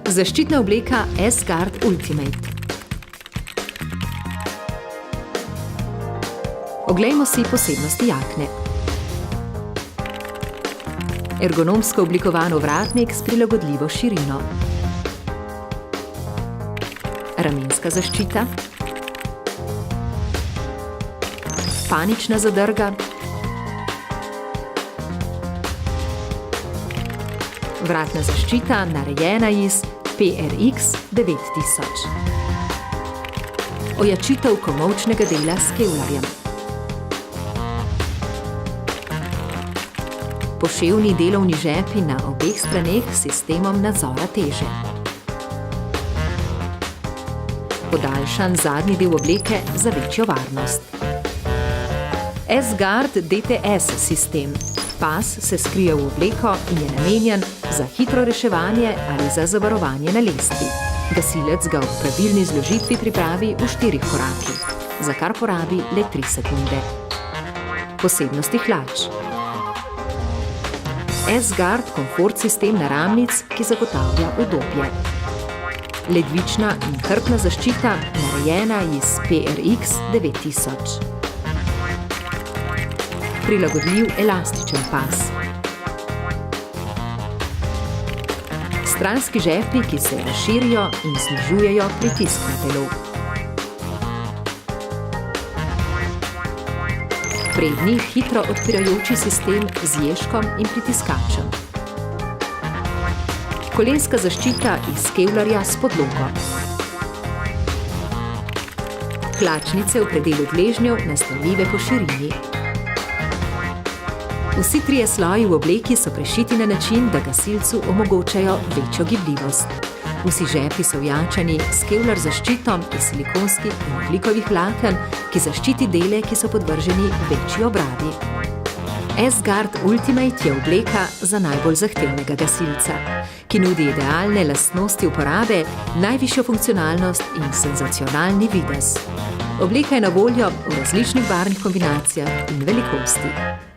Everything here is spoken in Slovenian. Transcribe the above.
Zaščitna obleka S-Guard Ultimate. Oglejmo si posebnosti jakne. Ergonomsko oblikovan ovratnik s prilagodljivo širino. Ramenska zaščita. Panična zadrga. Vratna zaščita narejena iz PRX 9000. Ojačitev komolčnega dela s kevlarjem. Poševni delovni žepi na obeh straneh s sistemom nadzora teže. Podaljšan zadnji del obleke za večjo varnost. S-Guard DTS sistem. Pas se skrije v obleko in je namenjen za hitro reševanje ali za zavarovanje na lestvi. Gasilec ga v pravilni zložitvi pripravi v 4 korakih, za kar porabi le 3 sekunde. Posebnosti hlač. S-Guard komfort sistem naramnic, ki zagotavlja udobje. Ledvična in hrbtna zaščita narejena iz PRX 9000. Prilagodljiv elastičen pas. Stranski žepi, ki se razširijo in znižujejo pritisk na telo. Prednji hitro odpirajoči sistem z ježkom in pritiskačem. Kolenska zaščita iz kevlarja s podlogo. Hlačnice v predelu gležnjev nastavljive po širini. Vsi 3 sloji v obleki so prešiti na način, da gasilcu omogočajo večjo gibljivost. Vsi žepi so ojačani s kevlar zaščito iz silikonskih in ogljikovih vlaken, ki zaščiti dele, ki so podvrženi večji obrabi. S-Guard Ultimate je obleka za najbolj zahtevnega gasilca, ki nudi idealne lastnosti uporabe, najvišjo funkcionalnost in senzacionalni videz. Obleka je na voljo v različnih barvnih kombinacijah in velikosti.